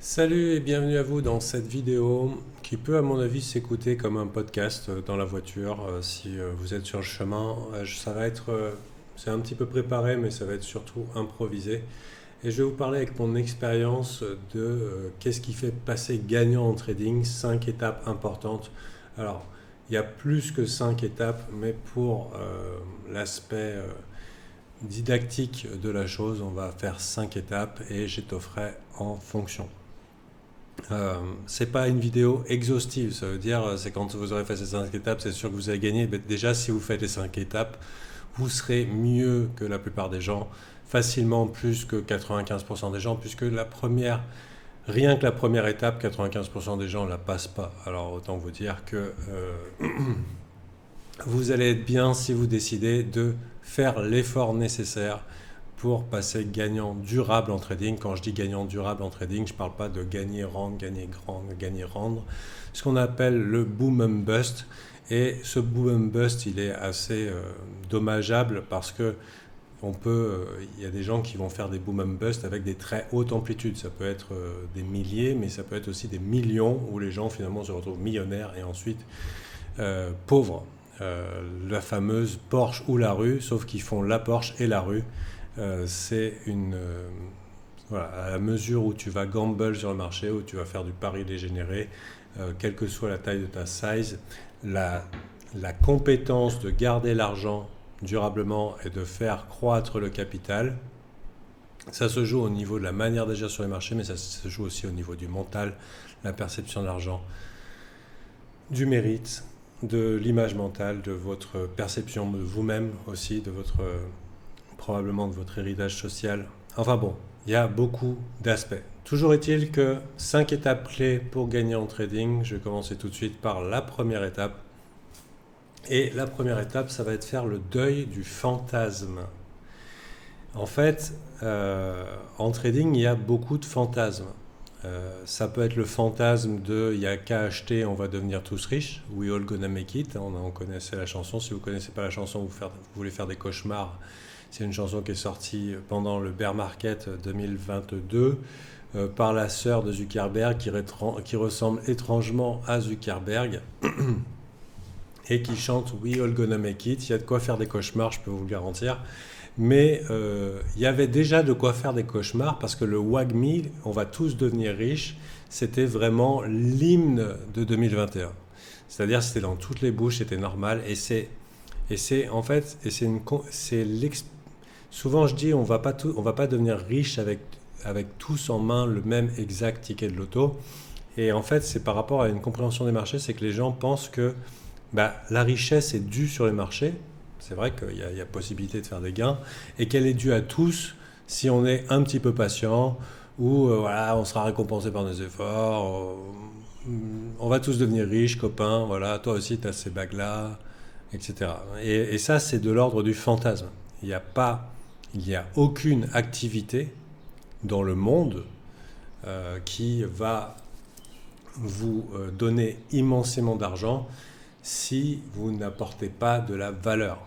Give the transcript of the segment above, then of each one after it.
Salut et bienvenue à vous dans cette vidéo qui peut à mon avis s'écouter comme un podcast dans la voiture si vous êtes sur le chemin. Ça va être, c'est un petit peu préparé mais ça va être surtout improvisé. Et je vais vous parler avec mon expérience de qu'est-ce qui fait passer gagnant en trading, 5 étapes importantes. Alors, il y a plus que 5 étapes, mais pour l'aspect didactique de la chose, on va faire 5 étapes et j'étofferai en fonction. C'est pas une vidéo exhaustive, ça veut dire c'est quand vous aurez fait ces 5 étapes, c'est sûr que vous avez gagné. Mais déjà, si vous faites les 5 étapes, vous serez mieux que la plupart des gens, facilement plus que 95% des gens, puisque rien que la première étape, 95% des gens ne la passent pas. Alors autant vous dire que vous allez être bien si vous décidez de faire l'effort nécessaire pour passer gagnant durable en trading. Quand je dis gagnant durable en trading, je ne parle pas de gagner, rendre, gagner, gagner, rendre. Ce qu'on appelle le boom and bust. Et ce boom and bust, il est assez dommageable parce que il y a des gens qui vont faire des boom and bust avec des très hautes amplitudes. Ça peut être des milliers, mais ça peut être aussi des millions où les gens finalement se retrouvent millionnaires et ensuite pauvres. La fameuse Porsche ou la rue, sauf qu'ils font la Porsche et la rue. Voilà, à la mesure où tu vas gamble sur le marché, où tu vas faire du pari dégénéré, quelle que soit la taille de ta size, la compétence de garder l'argent durablement et de faire croître le capital, ça se joue au niveau de la manière d'agir sur les marchés, mais ça se joue aussi au niveau du mental, la perception de l'argent, du mérite, de l'image mentale, de votre perception de vous-même aussi, probablement de votre héritage social. Enfin bon, il y a beaucoup d'aspects. Toujours est-il que 5 étapes clés pour gagner en trading. Je vais commencer tout de suite par la première étape. Et la première étape, ça va être faire le deuil du fantasme. En fait, en trading, il y a beaucoup de fantasmes. Ça peut être le fantasme de il n'y a qu'à acheter, on va devenir tous riches. We all gonna make it. On connaissait la chanson. Si vous ne connaissez pas la chanson, vous voulez faire des cauchemars. C'est une chanson qui est sortie pendant le bear market 2022 par la sœur de Zuckerberg qui ressemble étrangement à Zuckerberg et qui chante We all gonna make it. Il y a de quoi faire des cauchemars, je peux vous le garantir. Mais il y avait déjà de quoi faire des cauchemars parce que le WAGMI, on va tous devenir riches, c'était vraiment l'hymne de 2021. C'est-à-dire c'était dans toutes les bouches, c'était normal. Souvent je dis on va pas devenir riche avec tous en main le même exact ticket de loto. Et en fait c'est par rapport à une compréhension des marchés, c'est que les gens pensent que la richesse est due sur les marchés. C'est vrai qu'il y a possibilité de faire des gains et qu'elle est due à tous si on est un petit peu patient ou voilà, on sera récompensé par nos efforts. On va tous devenir riches, copains. Voilà, toi aussi, tu as ces bagues-là, etc. Et ça, c'est de l'ordre du fantasme. Il n'y a aucune activité dans le monde qui va vous donner immensément d'argent si vous n'apportez pas de la valeur.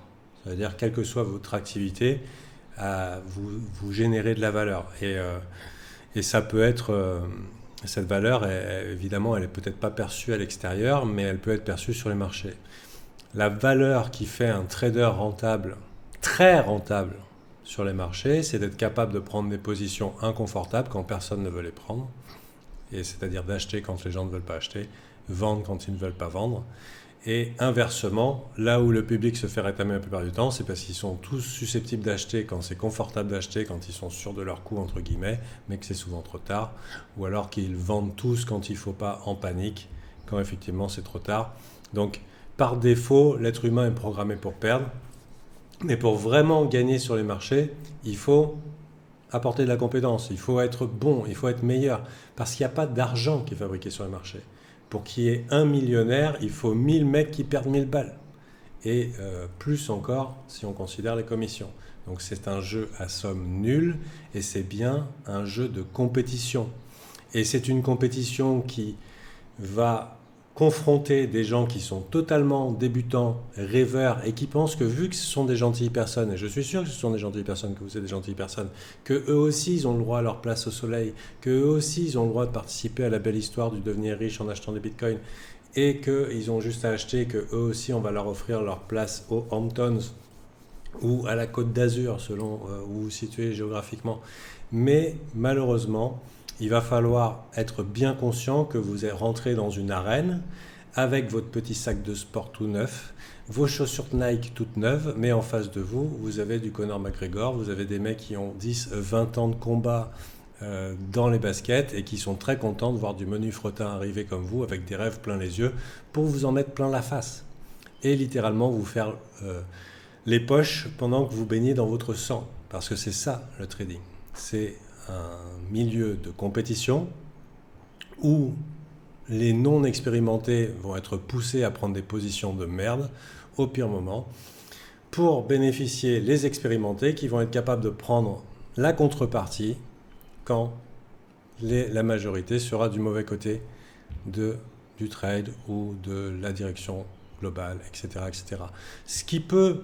C'est-à-dire, quelle que soit votre activité, vous générez de la valeur. Et ça peut être... cette valeur, évidemment, elle n'est peut-être pas perçue à l'extérieur, mais elle peut être perçue sur les marchés. La valeur qui fait un trader rentable, très rentable sur les marchés, c'est d'être capable de prendre des positions inconfortables quand personne ne veut les prendre. Et c'est-à-dire d'acheter quand les gens ne veulent pas acheter, vendre quand ils ne veulent pas vendre. Et inversement, là où le public se fait rétamer la plupart du temps, c'est parce qu'ils sont tous susceptibles d'acheter quand c'est confortable d'acheter, quand ils sont sûrs de leur coût, entre guillemets, mais que c'est souvent trop tard. Ou alors qu'ils vendent tous quand il ne faut pas, en panique, quand effectivement c'est trop tard. Donc, par défaut, l'être humain est programmé pour perdre. Mais pour vraiment gagner sur les marchés, il faut apporter de la compétence, il faut être bon, il faut être meilleur. Parce qu'il n'y a pas d'argent qui est fabriqué sur les marchés. Pour qu'il y ait un millionnaire, il faut 1000 mecs qui perdent 1000 balles. Et plus encore si on considère les commissions. Donc c'est un jeu à somme nulle et c'est bien un jeu de compétition. Et c'est une compétition qui va confronter des gens qui sont totalement débutants, rêveurs, et qui pensent que vu que ce sont des gentilles personnes, et je suis sûr que ce sont des gentilles personnes, que vous êtes des gentilles personnes, que eux aussi ils ont le droit à leur place au soleil, que eux aussi ils ont le droit de participer à la belle histoire du devenir riche en achetant des bitcoins, et qu'ils ont juste à acheter, que eux aussi on va leur offrir leur place aux Hamptons ou à la Côte d'Azur, selon où vous vous situez géographiquement. Mais malheureusement, il va falloir être bien conscient que vous êtes rentré dans une arène avec votre petit sac de sport tout neuf, vos chaussures Nike toutes neuves, mais en face de vous, vous avez du Conor McGregor, vous avez des mecs qui ont 10, 20 ans de combat dans les baskets et qui sont très contents de voir du menu frottin arriver comme vous, avec des rêves plein les yeux, pour vous en mettre plein la face. Et littéralement vous faire les poches pendant que vous baignez dans votre sang. Parce que c'est ça le trading. C'est un milieu de compétition où les non expérimentés vont être poussés à prendre des positions de merde au pire moment pour bénéficier les expérimentés qui vont être capables de prendre la contrepartie quand la majorité sera du mauvais côté du trade ou de la direction globale, etc. etc. Ce qui peut...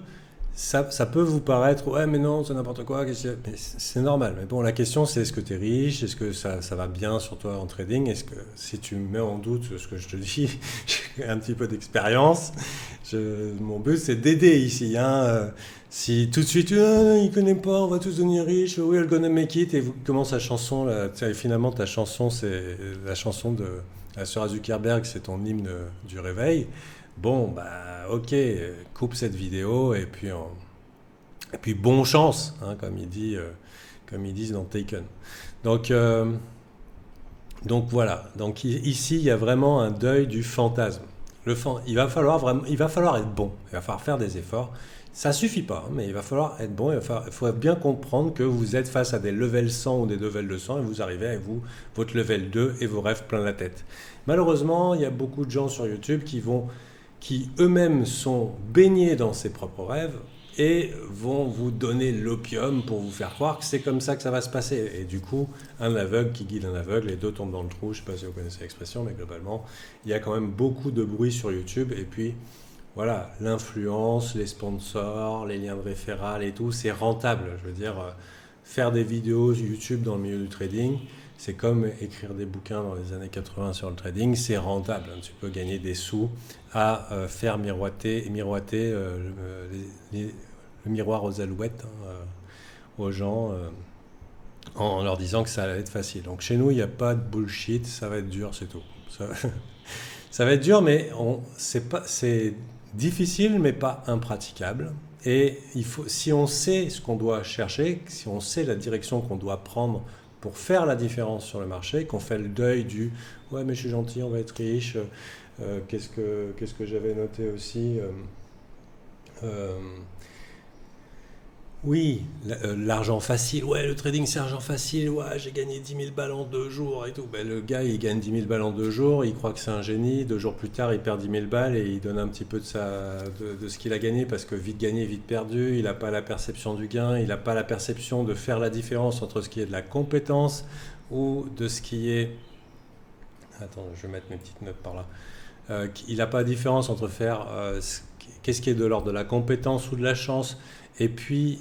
Ça peut vous paraître, ouais mais non, c'est n'importe quoi, c'est normal. Mais bon, la question c'est est-ce que tu es riche, est-ce que ça va bien sur toi en trading, est-ce que si tu mets en doute ce que je te dis, j'ai un petit peu d'expérience, mon but c'est d'aider ici. Si tout de suite, il connaît pas, on va tous devenir riches, we're gonna make it, et vous commencez la chanson, là, et finalement ta chanson c'est la chanson de la sœur Zuckerberg, c'est ton hymne du réveil. Bon, bah ok, coupe cette vidéo et puis bon chance, comme ils disent dans Taken. Donc voilà. Donc ici, il y a vraiment un deuil du fantasme. Il va falloir être bon. Il va falloir faire des efforts. Ça suffit pas, mais il va falloir être bon. Il faut bien comprendre que vous êtes face à des level 100 ou des level 200 et vous arrivez avec votre level 2 et vos rêves plein la tête. Malheureusement, il y a beaucoup de gens sur YouTube qui eux-mêmes sont baignés dans ses propres rêves et vont vous donner l'opium pour vous faire croire que c'est comme ça que ça va se passer. Et du coup, un aveugle qui guide un aveugle, les deux tombent dans le trou. Je ne sais pas si vous connaissez l'expression, mais globalement, il y a quand même beaucoup de bruit sur YouTube. Et puis, voilà, l'influence, les sponsors, les liens de référal et tout, c'est rentable. Je veux dire, faire des vidéos YouTube dans le milieu du trading, c'est comme écrire des bouquins dans les années 80 sur le trading, c'est rentable. Tu peux gagner des sous à faire miroiter le miroir aux alouettes aux gens en leur disant que ça allait être facile. Donc chez nous, il n'y a pas de bullshit, ça va être dur, c'est tout. Ça va être dur, mais c'est difficile, mais pas impraticable. Et si on sait ce qu'on doit chercher, si on sait la direction qu'on doit prendre pour faire la différence sur le marché, qu'on fait le deuil du « ouais mais je suis gentil, on va être riche », qu'est-ce que j'avais noté aussi oui, l'argent facile, ouais le trading c'est argent facile, ouais j'ai gagné 10 000 balles en 2 jours et tout. Ben, le gars il gagne 10 000 balles en 2 jours, il croit que c'est un génie, 2 jours plus tard il perd 10 000 balles et il donne un petit peu de ce qu'il a gagné parce que vite gagné, vite perdu, il n'a pas la perception du gain, il n'a pas la perception de faire la différence entre ce qui est de la compétence ou de ce qui est... Attends, je vais mettre mes petites notes par là. Il n'a pas la différence entre faire qu'est-ce qui est de l'ordre de la compétence ou de la chance. Et puis,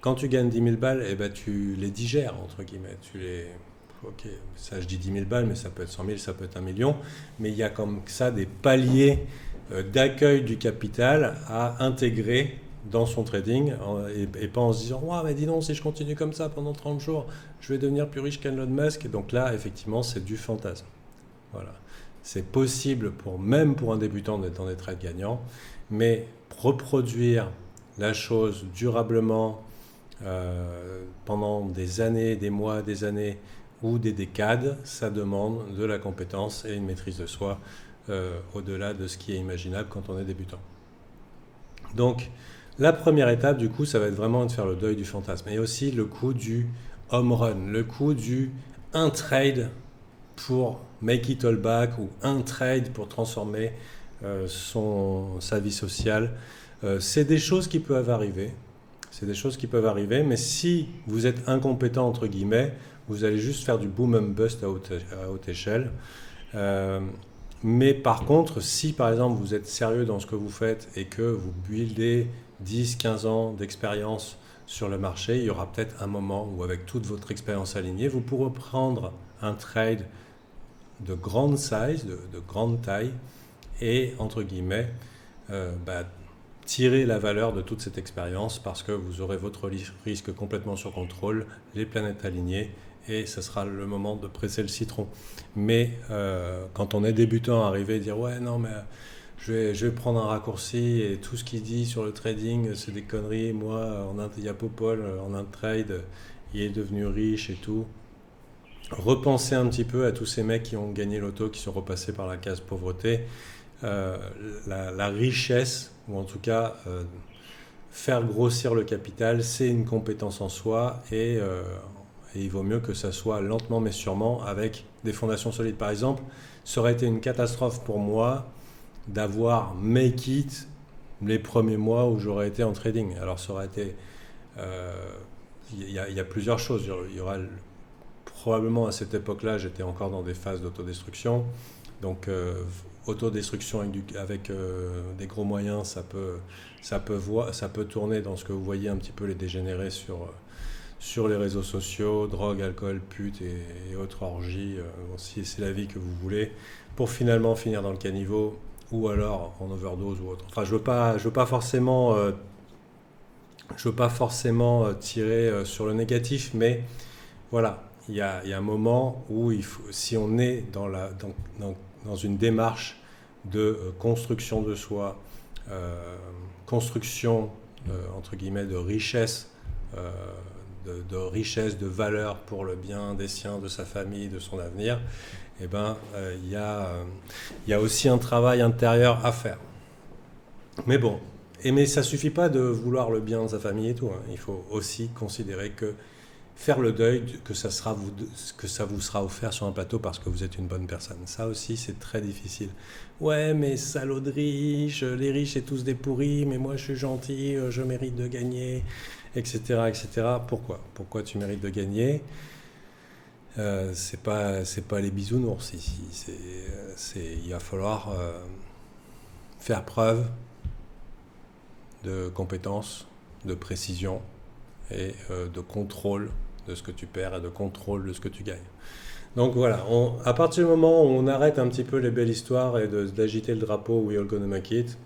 quand tu gagnes 10 000 balles, eh ben, tu les digères, entre guillemets. Ok, ça je dis 10 000 balles, mais ça peut être 100 000, ça peut être 1 million. Mais il y a comme ça des paliers d'accueil du capital à intégrer dans son trading et pas en se disant « mais dis donc, si je continue comme ça pendant 30 jours, je vais devenir plus riche qu'Elon Musk. » Et donc là, effectivement, c'est du fantasme. Voilà. C'est possible, même pour un débutant, d'être dans des trades gagnants, mais reproduire la chose durablement pendant des années, des mois, des années ou des décades, ça demande de la compétence et une maîtrise de soi au-delà de ce qui est imaginable quand on est débutant. Donc, la première étape, du coup, ça va être vraiment de faire le deuil du fantasme. Et aussi le coup du home run, le coup du un trade pour make it all back ou un trade pour transformer sa vie sociale. C'est des choses qui peuvent arriver. C'est des choses qui peuvent arriver, mais si vous êtes incompétent, entre guillemets, vous allez juste faire du boom and bust à haute échelle. Mais par contre, si par exemple vous êtes sérieux dans ce que vous faites et que vous buildez 10-15 ans d'expérience sur le marché, il y aura peut-être un moment où avec toute votre expérience alignée, vous pourrez prendre un trade de grande size, de grande taille, et entre guillemets, tirer la valeur de toute cette expérience parce que vous aurez votre risque complètement sur contrôle, les planètes alignées, et ce sera le moment de presser le citron. Mais quand on est débutant, arriver et dire ouais non mais je vais prendre un raccourci et tout ce qu'il dit sur le trading c'est des conneries, moi il y a Popol en un trade, il est devenu riche et tout. Repensez un petit peu à tous ces mecs qui ont gagné l'auto, qui sont repassés par la case pauvreté. La richesse, ou en tout cas faire grossir le capital, c'est une compétence en soi, et il vaut mieux que ça soit lentement mais sûrement avec des fondations solides. Par exemple, ça aurait été une catastrophe pour moi d'avoir make it les premiers mois où j'aurais été en trading. Alors ça aurait été... Il y a plusieurs choses. Il y aura probablement à cette époque-là, j'étais encore dans des phases d'autodestruction. Donc autodestruction avec des gros moyens, ça peut tourner dans ce que vous voyez un petit peu les dégénérés sur les réseaux sociaux, drogue, alcool, pute et autres orgies, si c'est la vie que vous voulez, pour finalement finir dans le caniveau ou alors en overdose ou autre. Enfin, je veux pas forcément tirer sur le négatif, mais voilà, il y a un moment où si on est dans une démarche de construction de soi, construction entre guillemets de richesse, de richesse, de valeur pour le bien des siens, de sa famille, de son avenir, il y a aussi un travail intérieur à faire. Mais bon, mais ça suffit pas de vouloir le bien de sa famille et tout, hein. Il faut aussi considérer que faire le deuil que ça vous sera offert sur un plateau parce que vous êtes une bonne personne. Ça aussi, c'est très difficile. Ouais, mais salaud de riches, les riches, c'est tous des pourris, mais moi, je suis gentil, je mérite de gagner, etc., etc. Pourquoi tu mérites de gagner ? C'est pas les bisounours ici. Il va falloir faire preuve de compétence, de précision et de contrôle de ce que tu perds et de contrôle de ce que tu gagnes. Donc voilà, à partir du moment où on arrête un petit peu les belles histoires et d'agiter le drapeau We all gonna make it,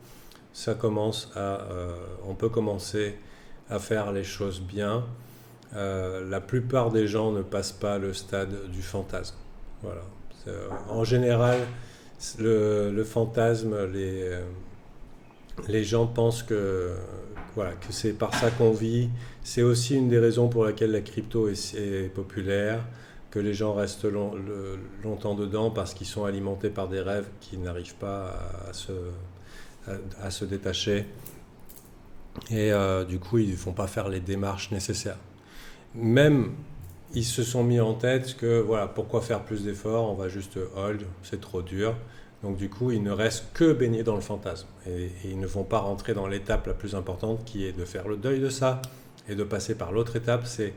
on peut commencer à faire les choses bien. La plupart des gens ne passent pas le stade du fantasme. Voilà. En général, le fantasme, les gens pensent que c'est par ça qu'on vit. C'est aussi une des raisons pour laquelle la crypto est populaire, que les gens restent longtemps dedans parce qu'ils sont alimentés par des rêves qui n'arrivent pas à se détacher. Et du coup, ils ne font pas faire les démarches nécessaires. Même, ils se sont mis en tête que, pourquoi faire plus d'efforts, on va juste hold, c'est trop dur. Donc du coup, ils ne restent que baignés dans le fantasme. Et ils ne vont pas rentrer dans l'étape la plus importante qui est de faire le deuil de ça et de passer par l'autre étape, il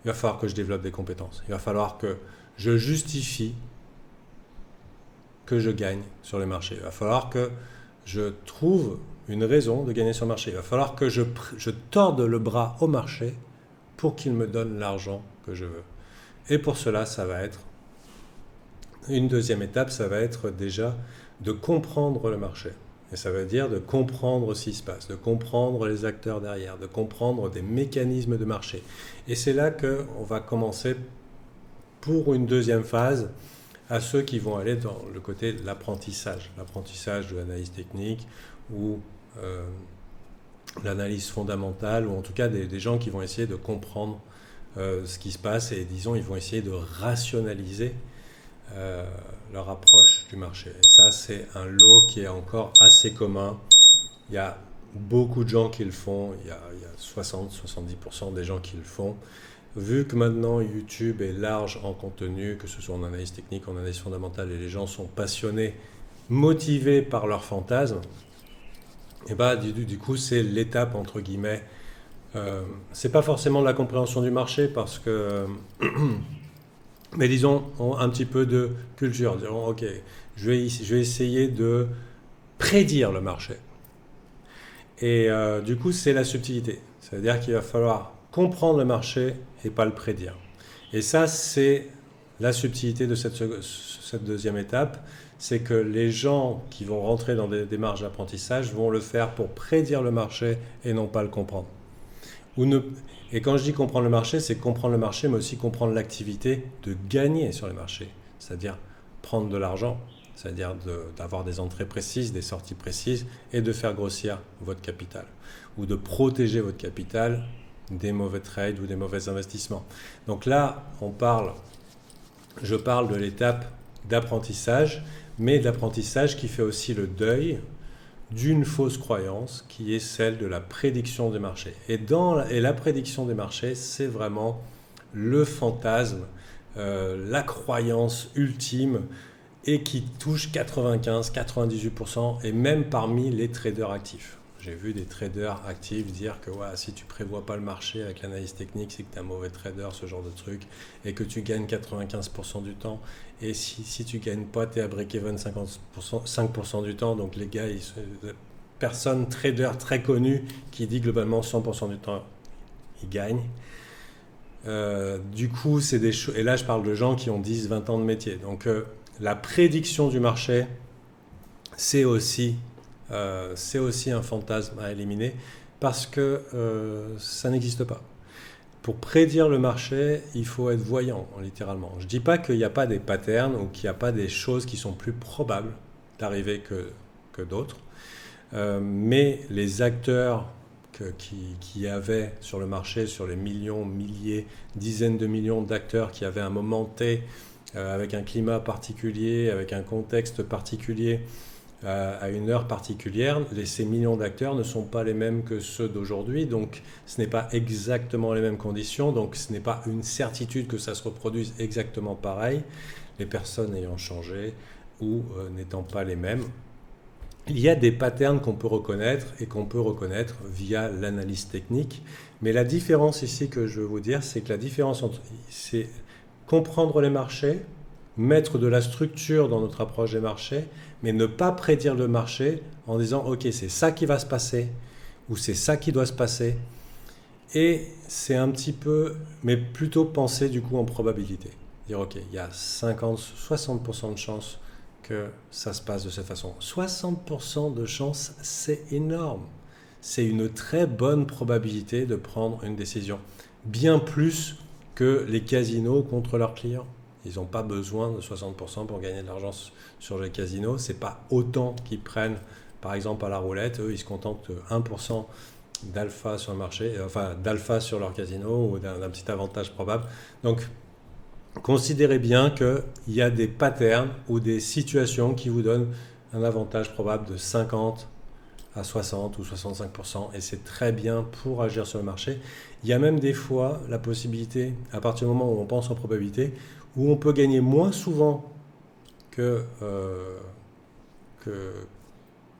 va falloir que je développe des compétences. Il va falloir que je justifie que je gagne sur les marchés. Il va falloir que je trouve une raison de gagner sur le marché. Il va falloir que je torde le bras au marché pour qu'il me donne l'argent que je veux. Et pour cela, ça va être une deuxième étape, ça va être déjà de comprendre le marché. Et ça veut dire de comprendre ce qui se passe, de comprendre les acteurs derrière, de comprendre des mécanismes de marché. Et c'est là qu'on va commencer pour une deuxième phase à ceux qui vont aller dans le côté de l'apprentissage de l'analyse technique ou l'analyse fondamentale, ou en tout cas des gens qui vont essayer de comprendre ce qui se passe et disons ils vont essayer de rationaliser leur approche du marché. Et ça, c'est un lot qui est encore assez commun. Il y a beaucoup de gens qui le font. Il y a 60-70% des gens qui le font. Vu que maintenant YouTube est large en contenu, que ce soit en analyse technique, en analyse fondamentale, et les gens sont passionnés, motivés par leur fantasme, et du coup, c'est l'étape entre guillemets. C'est pas forcément de la compréhension du marché parce que mais disons, ont un petit peu de culture. Diront, ok, je vais essayer de prédire le marché. Et du coup, c'est la subtilité. C'est-à-dire qu'il va falloir comprendre le marché et pas le prédire. Et ça, c'est la subtilité de cette deuxième étape. C'est que les gens qui vont rentrer dans des démarches d'apprentissage vont le faire pour prédire le marché et non pas le comprendre. Ou ne, et quand je dis comprendre le marché, c'est comprendre le marché, mais aussi comprendre l'activité de gagner sur les marchés. C'est-à-dire prendre de l'argent, c'est-à-dire d'avoir des entrées précises, des sorties précises, et de faire grossir votre capital. Ou de protéger votre capital des mauvais trades ou des mauvais investissements. Donc là, je parle de l'étape d'apprentissage, mais d'apprentissage qui fait aussi le deuil d'une fausse croyance qui est celle de la prédiction des marchés. Et la prédiction des marchés, c'est vraiment le fantasme, la croyance ultime et qui touche 95-98% et même parmi les traders actifs. J'ai vu des traders actifs dire que ouais, si tu prévois pas le marché avec l'analyse technique, c'est que tu es un mauvais trader, ce genre de truc, et que tu gagnes 95% du temps. Et si tu gagnes pas, tu es à break-even 5% du temps. Donc les gars, personne trader très connu qui dit globalement 100% du temps, il gagne. Du coup, c'est des choses. Et là, je parle de gens qui ont 10-20 ans de métier. Donc la prédiction du marché, c'est aussi un fantasme à éliminer parce que ça n'existe pas. Pour prédire le marché, il faut être voyant, littéralement. Je ne dis pas qu'il n'y a pas des patterns ou qu'il n'y a pas des choses qui sont plus probables d'arriver que d'autres, mais les acteurs qui avaient sur le marché, sur les millions, milliers, dizaines de millions d'acteurs qui avaient un moment T, avec un climat particulier, avec un contexte particulier, à une heure particulière, ces millions d'acteurs ne sont pas les mêmes que ceux d'aujourd'hui, donc ce n'est pas exactement les mêmes conditions, donc ce n'est pas une certitude que ça se reproduise exactement pareil, les personnes ayant changé ou n'étant pas les mêmes. Il y a des patterns qu'on peut reconnaître et qu'on peut reconnaître via l'analyse technique, mais la différence ici que je veux vous dire, c'est que la différence c'est comprendre les marchés, mettre de la structure dans notre approche des marchés, mais ne pas prédire le marché en disant ok, c'est ça qui va se passer ou c'est ça qui doit se passer. Et c'est un petit peu, mais plutôt penser du coup en probabilité. Dire ok, il y a 50-60% de chances que ça se passe de cette façon. 60% de chances, c'est énorme. C'est une très bonne probabilité de prendre une décision. Bien plus que les casinos contre leurs clients. Ils n'ont pas besoin de 60% pour gagner de l'argent sur les casinos. Ce n'est pas autant qu'ils prennent, par exemple, à la roulette. Eux, ils se contentent de 1% d'alpha sur le marché, enfin d'alpha sur leur casino ou d'un petit avantage probable. Donc, considérez bien qu'il y a des patterns ou des situations qui vous donnent un avantage probable de 50 à 60 ou 65%, et c'est très bien pour agir sur le marché. Il y a même des fois la possibilité, à partir du moment où on pense en probabilité, où on peut gagner moins souvent que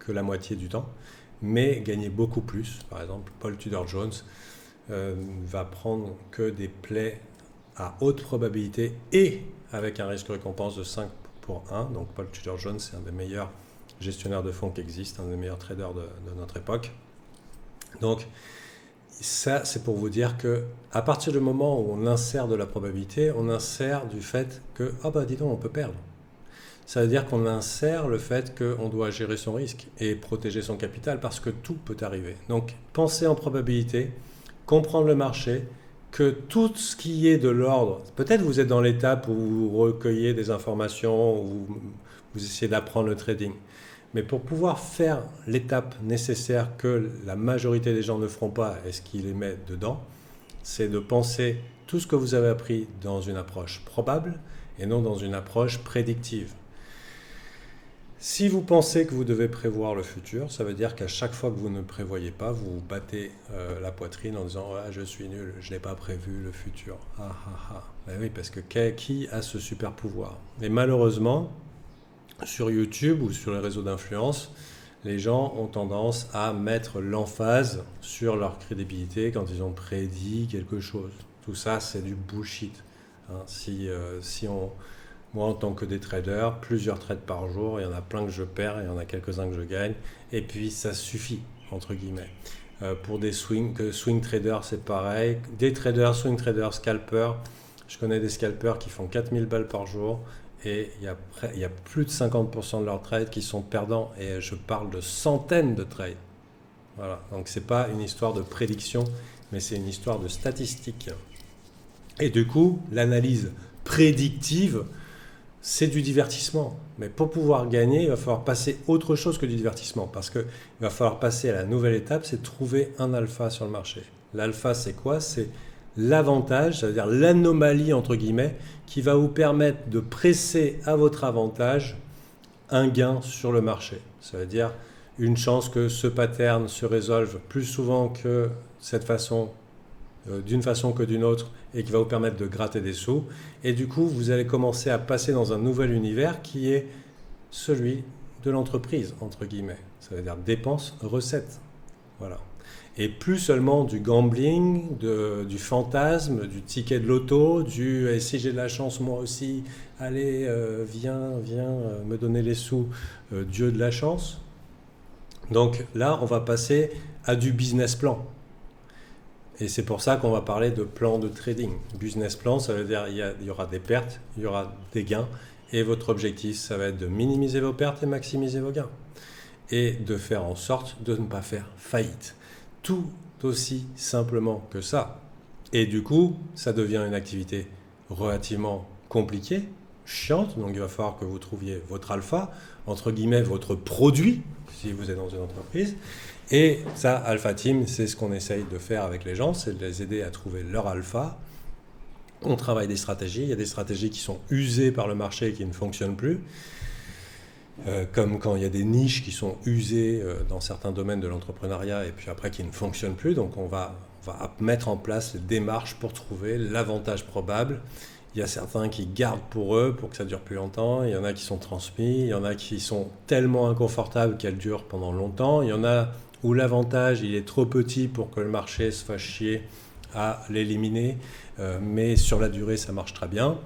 la moitié du temps, mais gagner beaucoup plus. Par exemple, Paul Tudor Jones va prendre que des plays à haute probabilité et avec un risque-récompense de 5 pour 1. Donc Paul Tudor Jones, c'est un des meilleurs gestionnaire de fonds qui existe, un des meilleurs traders de notre époque. Donc ça, c'est pour vous dire que à partir du moment où on insère de la probabilité, on insère du fait que ah bah dis donc, on peut perdre. Ça veut dire qu'on insère le fait qu'on doit gérer son risque et protéger son capital parce que tout peut arriver. Donc pensez en probabilité, comprendre le marché, que tout ce qui est de l'ordre, peut-être vous êtes dans l'étape où vous recueillez des informations, où vous essayez d'apprendre le trading. Mais pour pouvoir faire l'étape nécessaire que la majorité des gens ne feront pas et ce qu'ils les mettent dedans, c'est de penser tout ce que vous avez appris dans une approche probable et non dans une approche prédictive. Si vous pensez que vous devez prévoir le futur, ça veut dire qu'à chaque fois que vous ne prévoyez pas, vous vous battez la poitrine en disant ah, « je suis nul, je n'ai pas prévu le futur ». Ah ah ah. Ben oui, parce que qui a ce super pouvoir? Et malheureusement, sur YouTube ou sur les réseaux d'influence, les gens ont tendance à mettre l'emphase sur leur crédibilité quand ils ont prédit quelque chose. Tout ça, c'est du bullshit. hein. Moi, en tant que day trader, plusieurs trades par jour, il y en a plein que je perds, il y en a quelques-uns que je gagne, et puis ça suffit, entre guillemets. Pour des swing traders, c'est pareil. Day traders, swing traders, scalpers, je connais des scalpers qui font 4000 balles par jour, et il y a plus de 50% de leurs trades qui sont perdants, et je parle de centaines de trades. Voilà, donc c'est pas une histoire de prédiction, mais c'est une histoire de statistique. Et du coup, l'analyse prédictive, c'est du divertissement. Mais pour pouvoir gagner, il va falloir passer autre chose que du divertissement. Parce qu'il va falloir passer à la nouvelle étape, c'est de trouver un alpha sur le marché. L'alpha, c'est quoi? C'est l'avantage, c'est-à-dire l'anomalie, entre guillemets, qui va vous permettre de presser à votre avantage un gain sur le marché. Ça veut dire une chance que ce pattern se résolve plus souvent que cette façon, d'une façon que d'une autre, et qui va vous permettre de gratter des sous. Et du coup, vous allez commencer à passer dans un nouvel univers qui est celui de l'entreprise, entre guillemets. Ça veut dire dépenses, recettes. Voilà. Et plus seulement du gambling, du fantasme, du ticket de loto, et si j'ai de la chance moi aussi, allez, viens me donner les sous, Dieu de la chance. Donc là, on va passer à du business plan. Et c'est pour ça qu'on va parler de plan de trading. Business plan, ça veut dire il y aura des pertes, il y aura des gains. Et votre objectif, ça va être de minimiser vos pertes et maximiser vos gains. Et de faire en sorte de ne pas faire faillite. Tout aussi simplement que ça. Et du coup, ça devient une activité relativement compliquée, chiante. Donc il va falloir que vous trouviez votre alpha, entre guillemets, votre produit, si vous êtes dans une entreprise. Et ça, Alpha Team, c'est ce qu'on essaye de faire avec les gens, c'est de les aider à trouver leur alpha. On travaille des stratégies. Il y a des stratégies qui sont usées par le marché et qui ne fonctionnent plus. Comme quand il y a des niches qui sont usées dans certains domaines de l'entrepreneuriat et puis après qui ne fonctionnent plus. Donc on va mettre en place des démarches pour trouver l'avantage probable. Il y a certains qui gardent pour eux pour que ça dure plus longtemps. Il y en a qui sont transmis. Il y en a qui sont tellement inconfortables qu'elles durent pendant longtemps. Il y en a où l'avantage il est trop petit pour que le marché se fasse chier à l'éliminer. Mais sur la durée, ça marche très bien.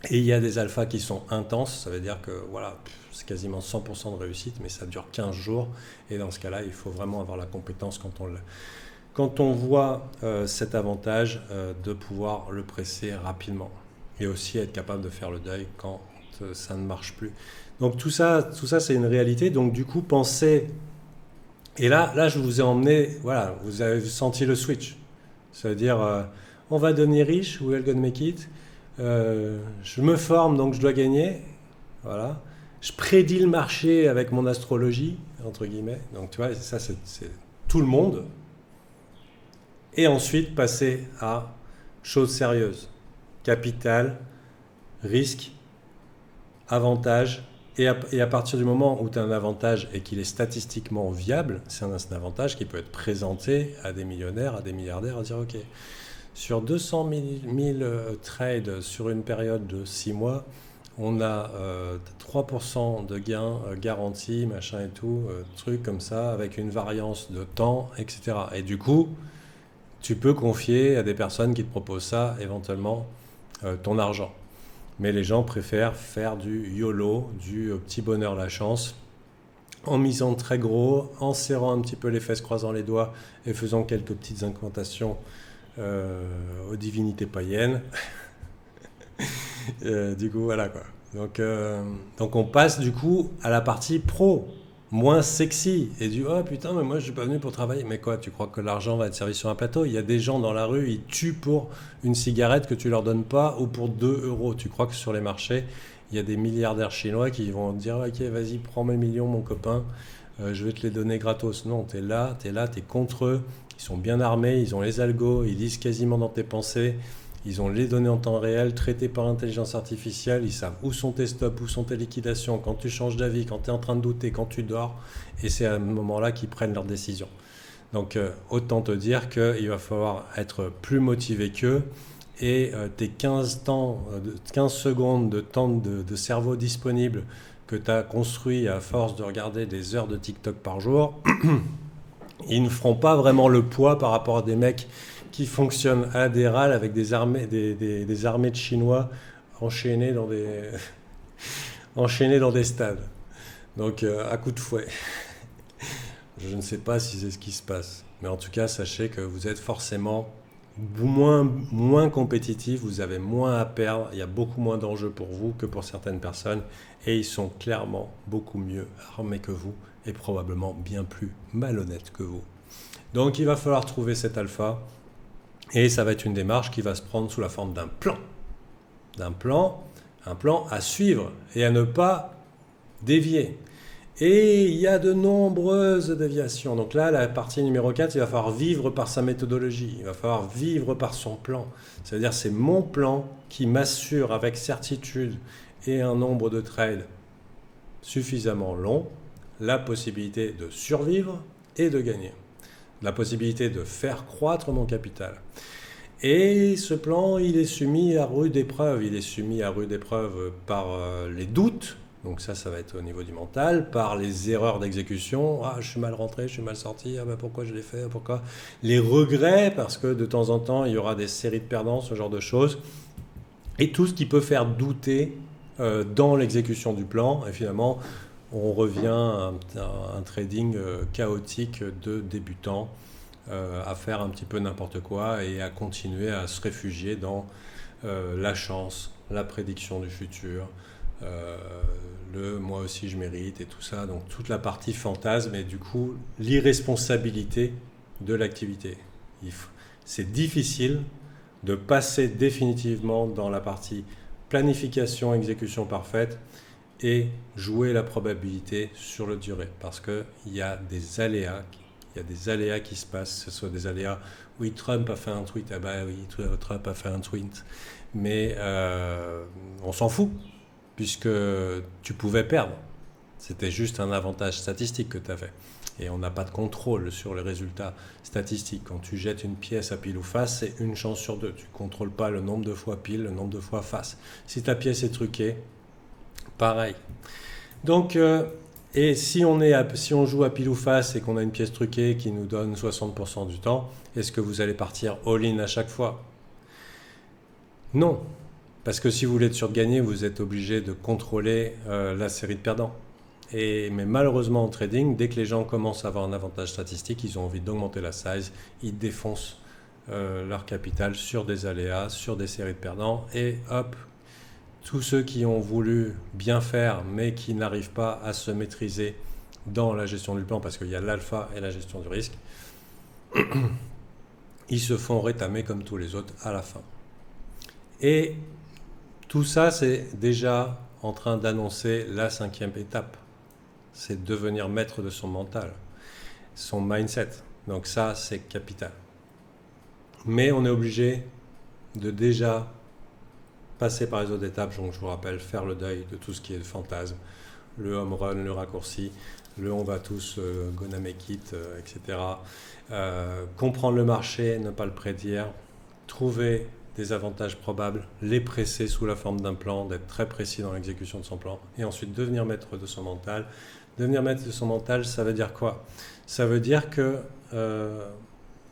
Et il y a des alphas qui sont intenses. Ça veut dire que voilà, c'est quasiment 100% de réussite, mais ça dure 15 jours. Et dans ce cas-là, il faut vraiment avoir la compétence quand on voit cet avantage de pouvoir le presser rapidement. Et aussi être capable de faire le deuil quand ça ne marche plus. Donc tout ça c'est une réalité. Donc du coup, pensez... Et là, je vous ai emmené... Voilà, vous avez senti le switch. Ça veut dire, on va devenir riche, we're gonna make it. Je me forme, donc je dois gagner. Voilà. Je prédis le marché avec mon astrologie, entre guillemets. Donc tu vois, ça c'est tout le monde. Et ensuite passer à choses sérieuses. Capital, risque, avantage. Et à partir du moment où tu as un avantage et qu'il est statistiquement viable, c'est un avantage qui peut être présenté à des millionnaires, à des milliardaires, à dire ok, sur 200 000 trades sur une période de 6 mois, on a 3% de gains garantis, machin et tout, trucs comme ça, avec une variance de temps, etc. Et du coup, tu peux confier à des personnes qui te proposent ça, éventuellement, ton argent. Mais les gens préfèrent faire du YOLO, du petit bonheur la chance, en misant très gros, en serrant un petit peu les fesses, croisant les doigts et faisant quelques petites incantations aux divinités païennes. Du coup, voilà quoi. Donc on passe du coup à la partie pro, moins sexy. Et du oh putain, mais moi je suis pas venu pour travailler. Mais quoi, tu crois que l'argent va être servi sur un plateau? Il y a des gens dans la rue, ils tuent pour une cigarette que tu leur donnes pas ou pour 2 euros. Tu crois que sur les marchés, il y a des milliardaires chinois qui vont dire ok, vas-y, prends mes millions, mon copain, je vais te les donner gratos. Non, t'es là, t'es contre eux. Ils sont bien armés, ils ont les algos, ils lisent quasiment dans tes pensées. Ils ont les données en temps réel, traitées par intelligence artificielle. Ils savent où sont tes stops, où sont tes liquidations, quand tu changes d'avis, quand tu es en train de douter, quand tu dors. Et c'est à ce moment-là qu'ils prennent leurs décisions. Donc, autant te dire qu'il va falloir être plus motivé qu'eux. Et tes 15 secondes de temps de cerveau disponible que tu as construit à force de regarder des heures de TikTok par jour, ils ne feront pas vraiment le poids par rapport à des mecs qui fonctionne à des râles avec des armées, des armées de Chinois enchaînées dans des, enchaînées dans des stades. Donc, à coup de fouet. Je ne sais pas si c'est ce qui se passe. Mais en tout cas, sachez que vous êtes forcément moins compétitif, vous avez moins à perdre, il y a beaucoup moins d'enjeux pour vous que pour certaines personnes. Et ils sont clairement beaucoup mieux armés que vous et probablement bien plus malhonnêtes que vous. Donc, il va falloir trouver cet alpha. Et ça va être une démarche qui va se prendre sous la forme d'un plan. Un plan à suivre et à ne pas dévier. Et il y a de nombreuses déviations. Donc là, la partie numéro 4, il va falloir vivre par sa méthodologie. Il va falloir vivre par son plan. C'est-à-dire, c'est mon plan qui m'assure avec certitude et un nombre de trades suffisamment long la possibilité de survivre et de gagner. La possibilité de faire croître mon capital. Et ce plan, il est soumis à rude épreuve. Il est soumis à rude épreuve par les doutes. Donc ça va être au niveau du mental, par les erreurs d'exécution. Ah, je suis mal rentré, je suis mal sorti. Ah ben pourquoi je l'ai fait? Pourquoi? Les regrets, parce que de temps en temps, il y aura des séries de perdants, ce genre de choses. Et tout ce qui peut faire douter dans l'exécution du plan. Et finalement, on revient à un trading chaotique de débutants, à faire un petit peu n'importe quoi et à continuer à se réfugier dans la chance, la prédiction du futur, le moi aussi je mérite et tout ça. Donc toute la partie fantasme et du coup l'irresponsabilité de l'activité. C'est difficile de passer définitivement dans la partie planification, exécution parfaite et jouer la probabilité sur le durée parce qu'il y a des aléas. Il y a des aléas qui se passent, ce sont des aléas. Oui, Trump a fait un tweet, ah bah oui, Trump a fait un tweet. Mais on s'en fout, puisque tu pouvais perdre. C'était juste un avantage statistique que tu avais. Et on n'a pas de contrôle sur les résultats statistiques. Quand tu jettes une pièce à pile ou face, c'est une chance sur deux. Tu ne contrôles pas le nombre de fois pile, le nombre de fois face. Si ta pièce est truquée, pareil. Donc, et si on joue à pile ou face et qu'on a une pièce truquée qui nous donne 60% du temps, est-ce que vous allez partir all-in à chaque fois? Non. Parce que si vous voulez être sûr de gagner, vous êtes obligé de contrôler la série de perdants. Mais malheureusement en trading, dès que les gens commencent à avoir un avantage statistique, ils ont envie d'augmenter la size, ils défoncent leur capital sur des aléas, sur des séries de perdants, et hop, tous ceux qui ont voulu bien faire, mais qui n'arrivent pas à se maîtriser dans la gestion du plan, parce qu'il y a l'alpha et la gestion du risque, ils se font rétamer comme tous les autres à la fin. Et tout ça, c'est déjà en train d'annoncer la 5e étape. C'est devenir maître de son mental, son mindset. Donc ça, c'est capital. Mais on est obligé de déjà passer par les autres étapes. Donc je vous rappelle, faire le deuil de tout ce qui est le fantasme, le home run, le raccourci, le on va tous gonna make it, etc. Comprendre le marché, ne pas le prédire, trouver des avantages probables, les presser sous la forme d'un plan, d'être très précis dans l'exécution de son plan, et ensuite devenir maître de son mental. Devenir maître de son mental, ça veut dire quoi? Ça veut dire que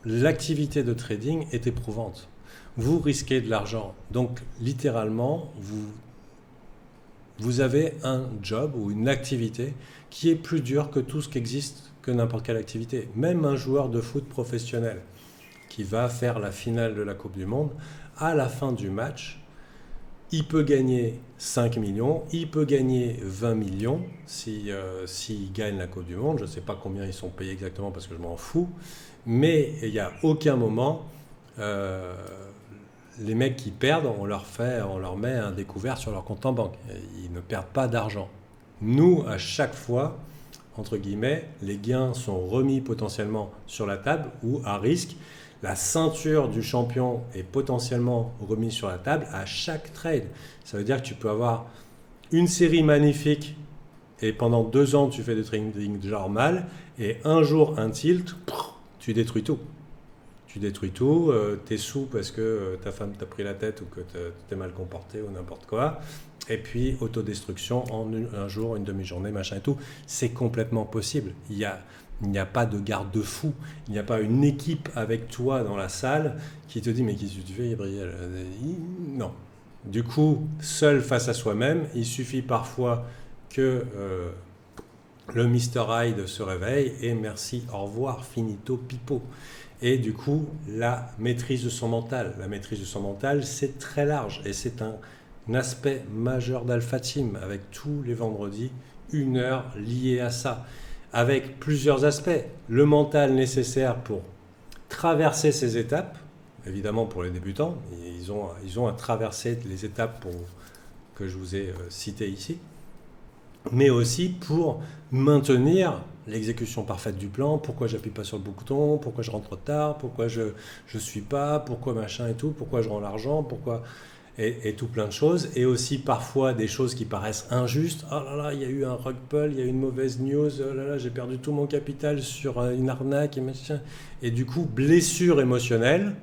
l'activité de trading est éprouvante. Vous risquez de l'argent. Donc, littéralement, vous avez un job ou une activité qui est plus dure que tout ce qui existe, que n'importe quelle activité. Même un joueur de foot professionnel qui va faire la finale de la Coupe du Monde, à la fin du match, il peut gagner 5 millions, il peut gagner 20 millions s'il gagne la Coupe du Monde. Je ne sais pas combien ils sont payés exactement parce que je m'en fous. Mais il n'y a aucun moment, les mecs qui perdent, on leur met un découvert sur leur compte en banque. Ils ne perdent pas d'argent. Nous, à chaque fois, entre guillemets, les gains sont remis potentiellement sur la table ou à risque. La ceinture du champion est potentiellement remise sur la table à chaque trade. Ça veut dire que tu peux avoir une série magnifique et pendant 2 ans, tu fais du trading genre mal et un jour, un tilt, tu détruis tout. tu détruis tout, t'es sous parce que ta femme t'a pris la tête ou que t'es mal comporté ou n'importe quoi. Et puis autodestruction en un jour, une demi-journée, machin et tout. C'est complètement possible. Il n'y a pas de garde-fou. Il n'y a pas une équipe avec toi dans la salle qui te dit mais qu'est-ce que tu fais, Gabriel? Non. Du coup, seul face à soi-même, il suffit parfois que le Mr. Hyde se réveille et merci, au revoir, finito, pipo. Et du coup, la maîtrise de son mental. La maîtrise de son mental, c'est très large et c'est un aspect majeur d'Alpha Team avec tous les vendredis, 1 heure liée à ça. Avec plusieurs aspects. Le mental nécessaire pour traverser ces étapes, évidemment pour les débutants, ils ont à traverser les étapes que je vous ai citées ici, mais aussi pour maintenir l'exécution parfaite du plan, pourquoi j'appuie pas sur le bouton, pourquoi je rentre tard, pourquoi je suis pas, pourquoi machin et tout, pourquoi je rends l'argent, pourquoi et tout plein de choses, et aussi parfois des choses qui paraissent injustes. Oh là là, il y a eu un rug pull, il y a eu une mauvaise news, oh là là, j'ai perdu tout mon capital sur une arnaque et machin. Et du coup, blessure émotionnelle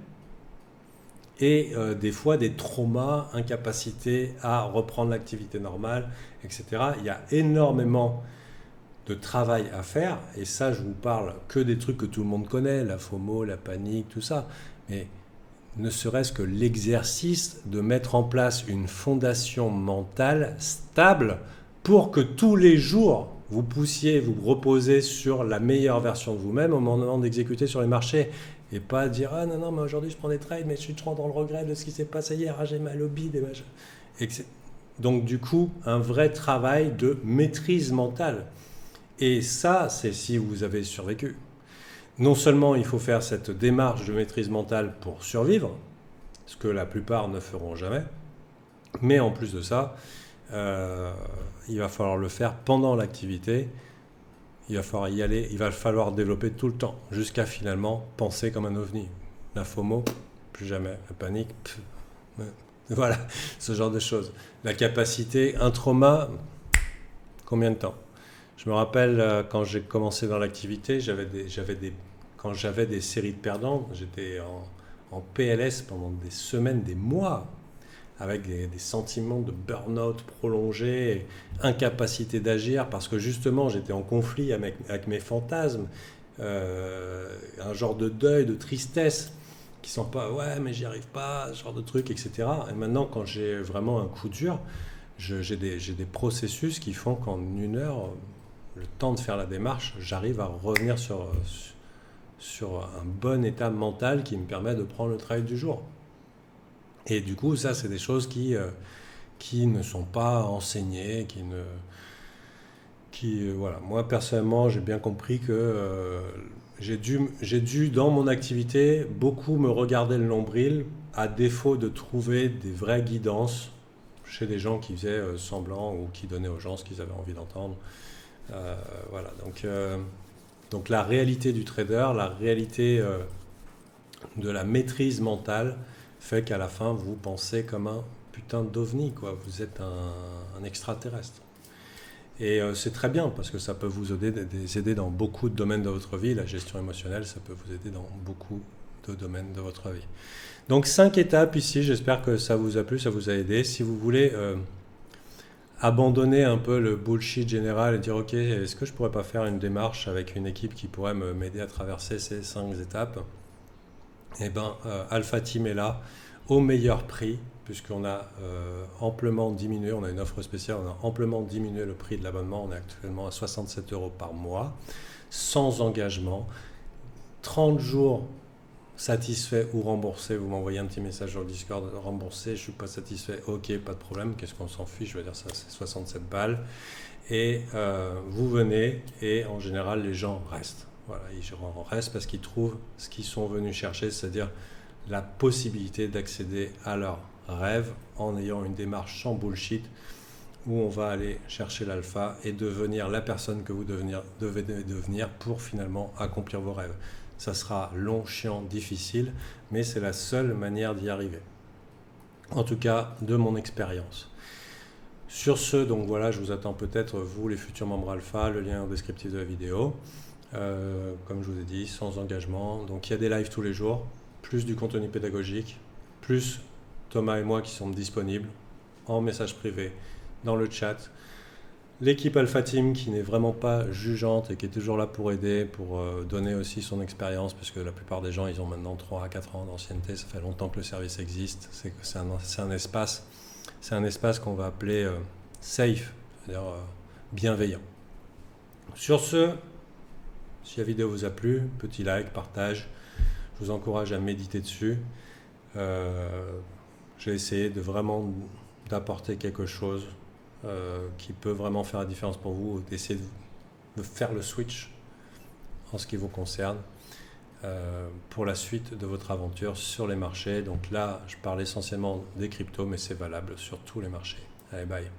et des fois des traumas, incapacité à reprendre l'activité normale, etc. Il y a énormément de travail à faire, et ça, je vous parle que des trucs que tout le monde connaît, la FOMO, la panique, tout ça. Mais ne serait-ce que l'exercice de mettre en place une fondation mentale stable pour que tous les jours, vous puissiez vous reposer sur la meilleure version de vous-même au moment d'exécuter sur les marchés. Et pas dire « Ah non, non, mais aujourd'hui je prends des trades, mais je suis trop dans le regret de ce qui s'est passé hier, ah, j'ai mal au bide et machin. » Donc du coup, un vrai travail de maîtrise mentale. Et ça, c'est si vous avez survécu. Non seulement il faut faire cette démarche de maîtrise mentale pour survivre, ce que la plupart ne feront jamais, mais en plus de ça, il va falloir le faire pendant l'activité, il va falloir y aller, il va falloir développer tout le temps, jusqu'à finalement penser comme un ovni. La FOMO, plus jamais. La panique, voilà, ce genre de choses. La capacité, un trauma, combien de temps? Je me rappelle quand j'ai commencé dans l'activité, quand j'avais des séries de perdants, j'étais en PLS pendant des semaines, des mois, avec des sentiments de burn-out prolongé, incapacité d'agir, parce que justement j'étais en conflit avec mes fantasmes, un genre de deuil, de tristesse, qui sont pas « ouais mais j'y arrive pas », ce genre de trucs, etc. Et maintenant quand j'ai vraiment un coup dur, j'ai des processus qui font qu'en 1 heure, le temps de faire la démarche, j'arrive à revenir sur un bon état mental qui me permet de prendre le travail du jour. Et du coup, ça, c'est des choses qui ne sont pas enseignées, voilà. Moi, personnellement, j'ai bien compris que j'ai dû, dans mon activité, beaucoup me regarder le nombril, à défaut de trouver des vraies guidances chez des gens qui faisaient semblant ou qui donnaient aux gens ce qu'ils avaient envie d'entendre. Voilà, donc la réalité du trader, la réalité de la maîtrise mentale fait qu'à la fin, vous pensez comme un putain d'ovni, quoi. Vous êtes un extraterrestre. Et c'est très bien, parce que ça peut vous aider dans beaucoup de domaines de votre vie. La gestion émotionnelle, ça peut vous aider dans beaucoup de domaines de votre vie. Donc 5 étapes ici, j'espère que ça vous a plu, ça vous a aidé. Si vous voulez abandonner un peu le bullshit général et dire ok, est-ce que je pourrais pas faire une démarche avec une équipe qui pourrait m'aider à traverser ces 5 étapes? Eh bien, Alpha Team est là au meilleur prix, puisqu'on a amplement diminué, on a une offre spéciale, on a amplement diminué le prix de l'abonnement, on est actuellement à 67 € par mois, sans engagement, 30 jours satisfait ou remboursé, vous m'envoyez un petit message sur le Discord, remboursé, je suis pas satisfait, ok, pas de problème, qu'est-ce qu'on s'en fiche, je veux dire ça, c'est 67 balles, et vous venez, et en général, les gens restent. Voilà, ils restent parce qu'ils trouvent ce qu'ils sont venus chercher, c'est-à-dire la possibilité d'accéder à leurs rêves en ayant une démarche sans bullshit, où on va aller chercher l'alpha et devenir la personne que vous devez devenir pour finalement accomplir vos rêves. Ça sera long, chiant, difficile, mais c'est la seule manière d'y arriver. En tout cas, de mon expérience. Sur ce, donc voilà, je vous attends peut-être, vous, les futurs membres alpha, le lien au descriptif de la vidéo. Comme je vous ai dit, sans engagement. Donc il y a des lives tous les jours. plus du contenu pédagogique, plus Thomas et moi qui sommes disponibles en message privé, dans le chat. L'équipe Alpha Team qui n'est vraiment pas jugeante et qui est toujours là pour aider, pour donner aussi son expérience, parce que la plupart des gens, ils ont maintenant 3 à 4 ans d'ancienneté, ça fait longtemps que le service existe. C'est un espace qu'on va appeler safe, c'est-à-dire bienveillant. Sur ce, si la vidéo vous a plu, petit like, partage, je vous encourage à méditer dessus. J'ai essayé d'apporter quelque chose qui peut vraiment faire la différence pour vous, d'essayer de faire le switch en ce qui vous concerne pour la suite de votre aventure sur les marchés. Donc là, je parle essentiellement des cryptos, mais c'est valable sur tous les marchés. Allez, bye.